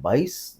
22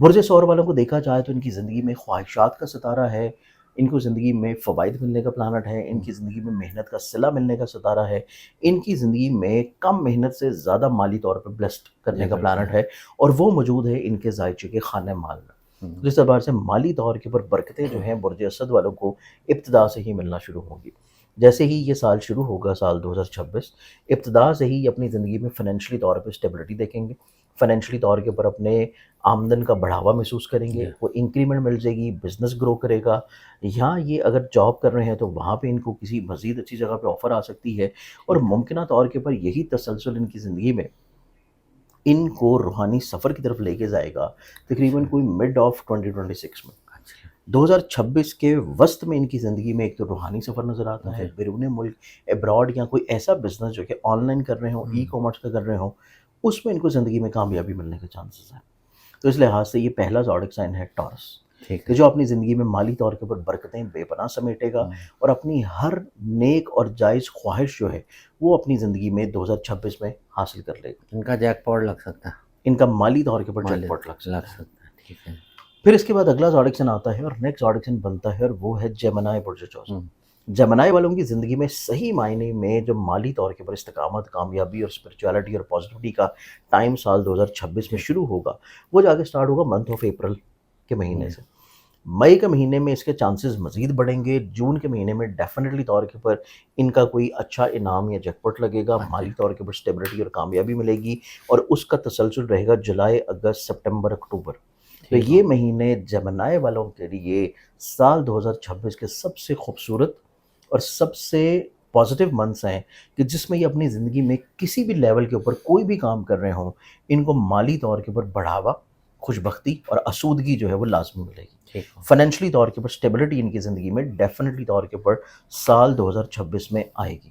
برج سور والوں کو دیکھا جائے تو ان کی زندگی میں خواہشات کا ستارہ ہے، ان کو زندگی میں فوائد ملنے کا پلانٹ ہے، ان کی زندگی میں محنت کا صلہ ملنے کا ستارہ ہے، ان کی زندگی میں کم محنت سے زیادہ مالی طور پہ بلیسڈ کرنے کا پلانٹ ہے، اور وہ موجود ہے ان کے زائچے کے خانہ مال میں. جس اعتبار سے مالی طور کے اوپر برکتیں جو ہیں برج اسد والوں کو ابتدا سے ہی ملنا شروع ہوں گی. جیسے ہی یہ سال شروع ہوگا، سال 2026، ابتدا سے ہی اپنی زندگی میں فائنینشلی طور پہ اسٹیبلٹی دیکھیں گے، فائنینشلی طور کے اوپر اپنے آمدن کا بڑھاوا محسوس کریں گے، وہ انکریمنٹ مل جائے گی، بزنس گرو کرے گا. یہاں یہ اگر جاب کر رہے ہیں تو وہاں پہ ان کو کسی مزید اچھی جگہ پہ آفر آ سکتی ہے، اور ممکنہ طور کے اوپر یہی تسلسل ان کی زندگی میں ان کو روحانی سفر کی طرف لے کے جائے گا، تقریباً کوئی مڈ آف 2026 میں. 2026 کے وسط میں ان کی زندگی میں ایک تو روحانی سفر نظر آتا ہے، بیرون ملک ابراڈ، یا کوئی ایسا بزنس جو کہ آن لائن کر رہے ہوں، ای کامرس کا کر رہے ہوں، اس میں ان کو زندگی میں کامیابی ملنے کے چانسز ہیں. تو اس لحاظ سے یہ پہلا زوڈک سائن ہے ٹورس، کہ جو اپنی زندگی میں مالی طور کے اوپر برکتیں بے پناہ سمیٹے گا، اور اپنی ہر نیک اور جائز خواہش جو ہے وہ اپنی زندگی میں 2026 میں حاصل کر لے گا. ان کا جیک پاٹ لگ سکتا ہے، ان کا مالی طور کے اوپر جیک پاٹ لگ سکتا ہے. ٹھیک ہے. پھر اس کے بعد اگلا زوڈک سائن آتا ہے، اور نیکسٹ زوڈک سائن بنتا ہے، اور وہ ہے جیمنائی برج چوسا. جیمنائی والوں کی زندگی میں صحیح معنی میں جو مالی طور کے اوپر استقامت، کامیابی اور اسپرچویلٹی اور پازیٹیوٹی کا ٹائم سال 2026 میں شروع ہوگا، وہ جا کے سٹارٹ ہوگا منتھ آف اپریل کے مہینے سے. مئی کے مہینے میں اس کے چانسز مزید بڑھیں گے. جون کے مہینے میں ڈیفینیٹلی طور کے اوپر ان کا کوئی اچھا انعام یا جیک پاٹ لگے گا، مالی طور کے اوپر اسٹیبلٹی اور کامیابی ملے گی، اور اس کا تسلسل رہے گا جولائی، اگست، سپٹمبر، اکتوبر. تو یہ مہینے جیمنائی والوں کے لیے سال 2026 کے سب سے خوبصورت اور سب سے پازیٹیو منتھس ہیں، کہ جس میں یہ اپنی زندگی میں کسی بھی لیول کے اوپر کوئی بھی کام کر رہے ہوں، ان کو مالی طور کے اوپر بڑھاوا، خوش بختی اور اسودگی جو ہے وہ لازمی ملے گی. فائنینشلی طور کے اوپر اسٹیبلٹی ان کی زندگی میں ڈیفینیٹلی طور کے اوپر سال 2026 میں آئے گی.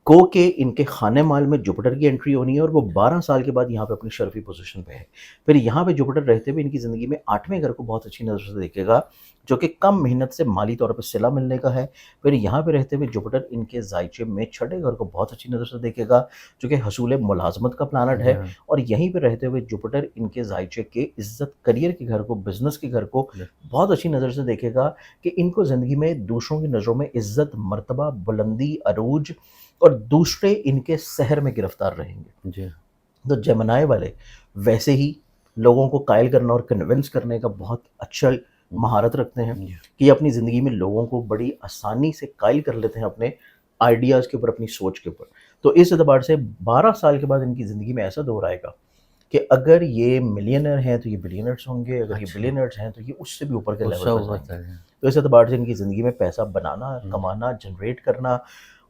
کو کہ ان کے خانہ مال میں جوپٹر کی انٹری ہونی ہے، اور وہ 12 سال کے بعد یہاں پہ اپنی شرفی پوزیشن پہ ہے. پھر یہاں پہ جوپٹر رہتے ہوئے ان کی زندگی میں 8ویں گھر کو بہت اچھی نظر سے دیکھے گا، جو کہ کم محنت سے مالی طور پہ صلہ ملنے کا ہے. پھر یہاں پہ رہتے ہوئے جوپٹر ان کے زائچے میں 6ٹھے گھر کو بہت اچھی نظر سے دیکھے گا، جو کہ حصول ملازمت کا پلانٹ ہے. اور یہیں پہ رہتے ہوئے جوپٹر ان کے زائچے کے عزت، کریئر کے گھر کو، بزنس کے گھر کو بہت اچھی نظر سے دیکھے گا، کہ ان کو زندگی میں دوسروں کی نظروں میں عزت، مرتبہ، بلندی، عروج، اور دوسرے ان کے سحر میں گرفتار رہیں گے. تو جیمنائی والے ویسے ہی لوگوں کو قائل کرنا اور کنونس کرنے کا بہت اچھا مہارت رکھتے ہیں، کہ یہ اپنی زندگی میں لوگوں کو بڑی آسانی سے قائل کر لیتے ہیں اپنے آئیڈیاز کے اوپر، اپنی سوچ کے اوپر. تو اس اعتبار سے 12 سال کے بعد ان کی زندگی میں ایسا دور آئے گا کہ اگر یہ ملینئر ہیں تو یہ بلینئرز ہوں گے، اگر یہ بلینئرز ہیں تو یہ اس سے بھی اوپر کے لیول پر جائیں گے. تو اس اعتبار سے ان کی زندگی میں پیسہ بنانا، کمانا، جنریٹ کرنا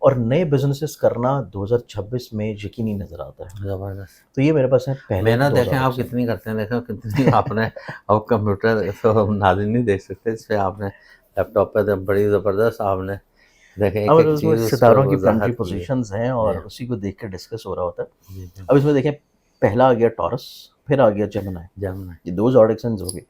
اور نئے بزنسز کرنا 2026 میں یقینی نظر آتا ہے. زبردست. تو یہ میرے پاس ہے پہلے. میں نہ دیکھیں آپ کتنی کرتے ہیں، دیکھیں کتنی آپ نے، اب کمپیوٹر تو ناظرین نہیں دیکھ سکتے، اس پہ آپ نے لیپ ٹاپ پہ بڑی زبردست آپ نے دیکھیں ایک ایک چیز، ستاروں کی پلانٹری پوزیشنز ہیں، اور اسی کو دیکھ کے ڈسکس ہو رہا ہوتا ہے. اب اس میں دیکھیں پہلا آ گیا ٹورس، پھر آ گیا جیمنائی، یہ 2 زوڈک سائنز ہو گئے.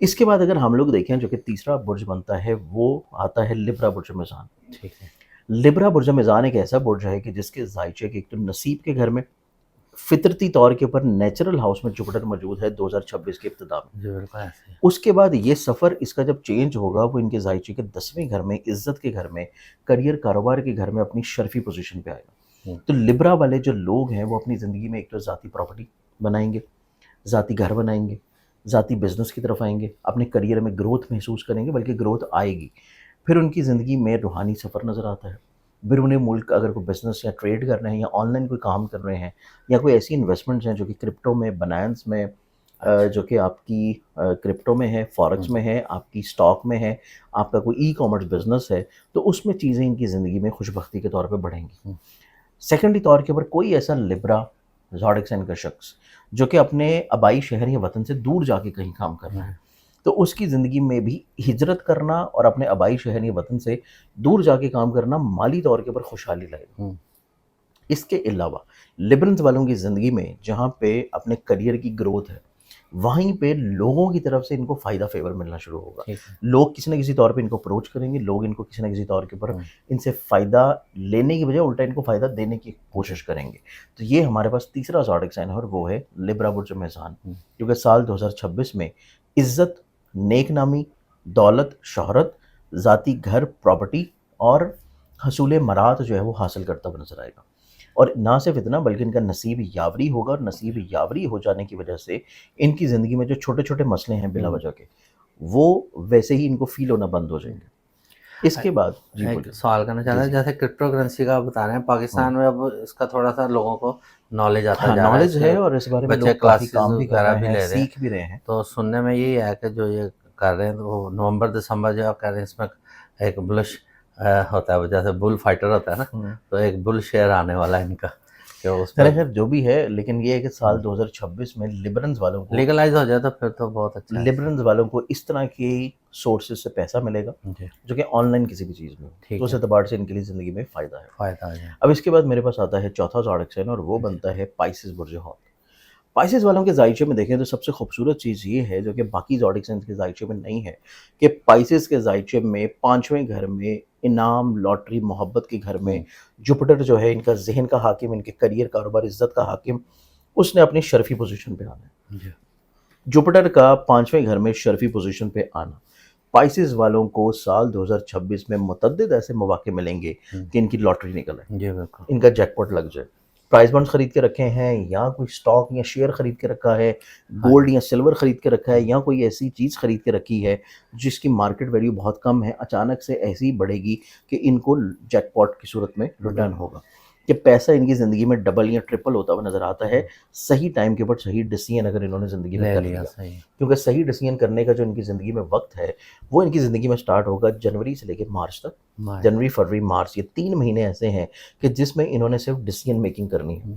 اس کے بعد اگر ہم لوگ دیکھیں جو کہ تیسرا برج بنتا ہے، وہ آتا ہے لبرا برج میزان. ٹھیک ہے. لبرا برج میزان ایک ایسا برج ہے کہ جس کے زائچے کے ایک تو نصیب کے گھر میں فطرتی طور کے اوپر نیچرل ہاؤس میں جوپٹر موجود ہے 2026 کے ابتدا میں. اس کے بعد یہ سفر اس کا جب چینج ہوگا، وہ ان کے زائچے کے 10ویں گھر میں، عزت کے گھر میں، کریئر کاروبار کے گھر میں اپنی شرفی پوزیشن پہ آئے گا. تو لبرا والے جو لوگ ہیں وہ اپنی زندگی میں ایک تو ذاتی پراپرٹی بنائیں گے، ذاتی گھر بنائیں گے، ذاتی بزنس کی طرف آئیں گے، اپنے کریئر میں گروتھ محسوس کریں گے، بلکہ گروتھ آئے گی. پھر ان کی زندگی میں روحانی سفر نظر آتا ہے. بیرون ملک اگر کوئی بزنس یا ٹریڈ کر رہے ہیں، یا آن لائن کوئی کام کر رہے ہیں، یا کوئی ایسی انویسٹمنٹس ہیں جو کہ کرپٹو میں، بنائنس میں، جو کہ آپ کی کرپٹو میں ہے، فارکس میں ہے، آپ کی سٹاک میں ہے، آپ کا کوئی ای کامرس بزنس ہے، تو اس میں چیزیں ان کی زندگی میں خوش بختی کے طور پہ بڑھیں گی. سیکنڈلی طور کے اوپر کوئی ایسا لبرا زوڈک سائن کا شخص جو کہ اپنے آبائی شہر یا وطن سے دور جا کے کہیں کام کر رہا ہے، تو اس کی زندگی میں بھی ہجرت کرنا اور اپنے آبائی شہر یا وطن سے دور جا کے کام کرنا مالی طور کے اوپر خوشحالی لائے گا. اس کے علاوہ لبرنز والوں کی زندگی میں جہاں پہ اپنے کریئر کی گروتھ ہے، وہیں پہ لوگوں کی طرف سے ان کو فائدہ فیور ملنا شروع ہوگا. ٹھیک ہے. لوگ کسی نہ کسی طور پہ ان کو اپروچ کریں گے, لوگ ان کو کسی نہ کسی طور کے اوپر ان سے فائدہ لینے کی بجائے الٹا ان کو فائدہ دینے کی کوشش کریں گے. تو یہ ہمارے پاس تیسرا زوڈک سائن ہے اور وہ ہے لبرا برج میزان, جو کہ سال 2026 میں عزت, نیک نامی, دولت, شہرت, ذاتی گھر, پراپرٹی اور حصول مراد جو ہے وہ حاصل کرتا ہوا نظر آئے گا. اور نہ صرف اتنا بلکہ ان کا نصیب یاوری ہوگا, اور نصیب یاوری ہو جانے کی وجہ سے ان کی زندگی میں جو چھوٹے چھوٹے مسئلے ہیں بلا وجہ کے, وہ ویسے ہی ان کو فیل ہونا بند ہو جائیں گے. اس کے بعد ایک سوال کرنا چاہ رہا ہے, جیسے کرپٹو کرنسی کا آپ بتا رہے ہیں, پاکستان میں اب اس کا تھوڑا سا لوگوں کو نالج آتا جا رہا ہے, نالج ہے اور اس بارے میں بچے لوگ کافی کلاسز کام بھی کر وغیرہ رہے بھی ہیں, لے رہے ہیں. سیکھ بھی رہے ہیں. تو سننے میں یہی ہے کہ جو یہ کر رہے ہیں تو وہ نومبر دسمبر جو آپ کہہ رہے ہیں اس میں ایک بلش ہوتا ہے, جیسے بل فائٹر ہوتا ہے نا, تو ایک بل شیئر آنے والا ہے ان کا, کہ اس خیر خیر جو بھی ہے, لیکن یہ ہے کہ سال 2026 میں لبرنز والوں کو لیگلائز ہو جائے تو پھر تو بہت اچھا ہے. لبرنز والوں کو اس طرح کی سورسز سے پیسہ ملے گا جی, جو کہ آن لائن کسی بھی چیز میں ہو, ٹھیک تو اس ہے, اعتبار سے ان کے لیے زندگی میں فائدہ ہے. فائدہ آ جائے. اب اس کے بعد میرے پاس آتا ہے چوتھا زوڈک سائن اور وہ بنتا ہے پائسز برج حوت. پائسز والوں کے زائچے میں دیکھیں تو سب سے خوبصورت چیز یہ ہے, جو کہ باقی زوڈک سائنس کے زائچے میں نہیں ہے, کہ پائسز کے زائچے میں 5ویں گھر میں انعام, لاٹری, محبت کے گھر میں جوپٹر جو ہے ان کا ذہن کا حاکم, ان کے کریئر, کاروبار, عزت کا حاکم, اس نے اپنی شرفی پوزیشن پہ آنا ہے. جوپٹر کا 5ویں گھر میں شرفی پوزیشن پہ آنا, پائسز والوں کو سال 2026 میں متعدد ایسے مواقع ملیں گے کہ ان کی لاٹری نکل ہے, جی بالکل, ان کا جیک پاٹ لگ جائے. پرائز بانڈ خرید کے رکھے ہیں, یا کوئی سٹاک یا شیئر خرید کے رکھا ہے, گولڈ یا سلور خرید کے رکھا ہے, یا کوئی ایسی چیز خرید کے رکھی ہے جس کی مارکیٹ ویلیو بہت کم ہے, اچانک سے ایسی بڑھے گی کہ ان کو جیک پاٹ کی صورت میں ریٹرن ہوگا, کہ پیسہ ان کی زندگی میں ڈبل یا ٹرپل ہوتا ہوا نظر آتا ہے, صحیح ٹائم کے اوپر صحیح ڈیسیژن اگر انہوں نے زندگی میں کر لیا. کیونکہ صحیح ڈیسیژن کرنے کا جو ان کی زندگی میں وقت ہے وہ ان کی زندگی میں سٹارٹ ہوگا جنوری سے لے کے مارچ تک. جنوری, فروری, مارچ, یہ 3 مہینے ایسے ہیں کہ جس میں انہوں نے صرف ڈیسیژن میکنگ کرنی ہے.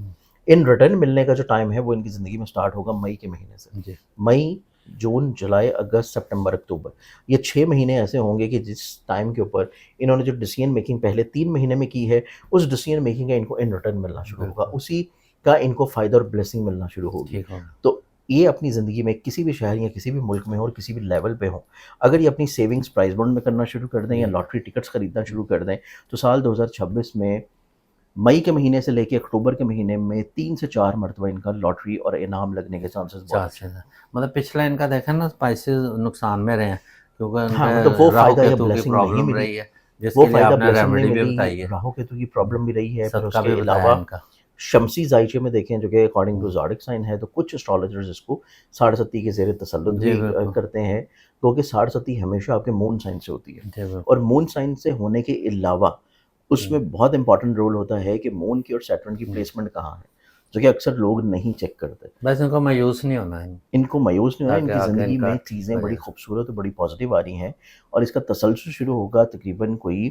ان ریٹرن ملنے کا جو ٹائم ہے وہ ان کی زندگی میں سٹارٹ ہوگا مئی کے مہینے سے. مئی, جون, جولائی, اگست, سپٹمبر, اکتوبر, یہ 6 مہینے ایسے ہوں گے کہ جس ٹائم کے اوپر انہوں نے جو ڈیسیژن میکنگ پہلے 3 مہینے میں کی ہے, اس ڈیسیژن میکنگ کا ان کو ان ریٹرن ملنا شروع ہوگا, اسی کا ان کو فائدہ اور بلیسنگ ملنا شروع ہوگی. تو یہ اپنی زندگی میں کسی بھی شہر یا کسی بھی ملک میں ہو اور کسی بھی لیول پہ ہوں, اگر یہ اپنی سیونگز پرائز بانڈ میں کرنا شروع کر دیں یا لاٹری ٹکٹس خریدنا شروع کر دیں, تو سال 2026 میں مئی کے مہینے سے لے کے اکتوبر کے مہینے میں 3 سے 4 مرتبہ ان کا لاٹری اور انعام لگنے کے چانسز بہت اچھے ہیں. مطلب پچھلا ان کا دیکھیں نا, پیسے نقصان میں رہے ہیں کیونکہ ان مطلب وہ کو راہو فائدہ یا کیتو کی بلیسنگ نہیں پرابلم ملی, رہی ہے, جس وہ کے لیے فائدہ آپ نے بلیسنگ نہیں ریمیڈی بھی ملی, بتائی ہے, راہو کیتو کی پرابلم بھی رہی ہے. پھر اس صدقہ بھی کے بتایا علاوہ ان کا. شمسی زائچے میں دیکھیں جو کہ اکارڈنگ ٹو زوڈک سائن ہے, تو کچھ اسٹرالوجرز اس کو 7.5 کے زیر تسلط بھی کرتے ہیں, کیونکہ 7.5 ہمیشہ آپ کے مون سائن سے ہوتی ہے, اور مون سائن سے ہونے کے علاوہ اس میں بہت امپورٹنٹ رول ہوتا ہے کہ مون کی اور سیٹرن کی پلیسمنٹ کہاں ہے, جو کہ اکثر لوگ نہیں چیک کرتے. بس ان کو مایوس نہیں ہونا ہے, ان کو مایوس نہیں ہونا, ان کی زندگی میں چیزیں بڑی خوبصورت اور بڑی پازیٹیو آ رہی ہیں, اور اس کا تسلسل شروع ہوگا تقریباً کوئی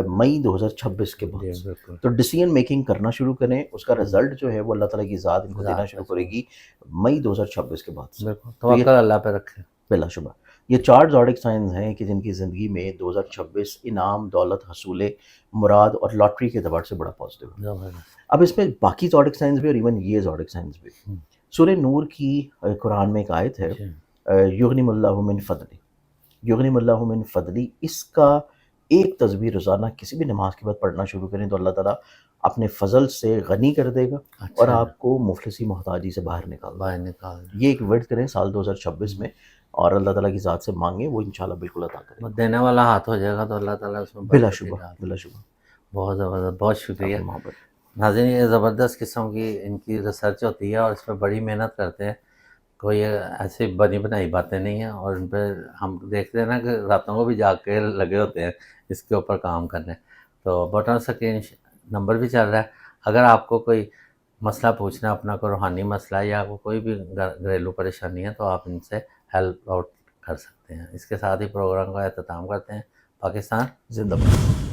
مئی 2026 کے بعد. تو ڈیسیژن میکنگ کرنا شروع کریں, اس کا رزلٹ جو ہے وہ اللہ تعالیٰ کی ذات ان کو دینا شروع کرے گی مئی 2026 کے بعد سے. توکل اللہ پہ رکھیں بلا شبہ. یہ 4 زوڈک سائنز ہیں کہ جن کی زندگی میں 2026 انعام, دولت, حصول مراد اور لاٹری کے اعتبار سے بڑا پازیٹیو ہے. اب اس میں باقی زوڈک سائنز بھی اور ایون یہ زوڈک سائنز بھی. سورہ نور کی قرآن میں ایک آیت ہے, یغنم اللہ من فضلی, یغنم اللہ من فضلی, اس کا ایک تسبیح روزانہ کسی بھی نماز کے بعد پڑھنا شروع کریں تو اللہ تعالیٰ اپنے فضل سے غنی کر دے گا اور آپ کو مفلسی محتاجی سے باہر نکال دے گا. یہ ایک ورد کریں سال 2026 میں, اور اللہ تعالیٰ کی ذات سے مانگیں, وہ انشاءاللہ بالکل عطا کرے گا. دینے والا ہاتھ ہو جائے گا تو اللہ تعالیٰ اس میں بلا شبہ, بلا شبہ. بہت زبردست, بہت شکریہ. محبت. ناظرین, یہ زبردست قسم کی ان کی ریسرچ ہوتی ہے اور اس پہ بڑی محنت کرتے ہیں, کوئی ایسی بنی بنائی باتیں نہیں ہیں, اور ان پہ ہم دیکھتے ہیں نا کہ راتوں کو بھی جاگ کے لگے ہوتے ہیں اس کے اوپر کام کرنے. تو بٹن سکرین نمبر بھی چل رہا ہے, اگر آپ کو کوئی مسئلہ پوچھنا, اپنا کوئی روحانی مسئلہ یا کوئی بھی گھریلو پریشانی ہے, تو آپ ان سے ہیلپ آؤٹ کر سکتے ہیں. اس کے ساتھ ہی پروگرام کا اختتام کرتے ہیں. پاکستان زندہ باد.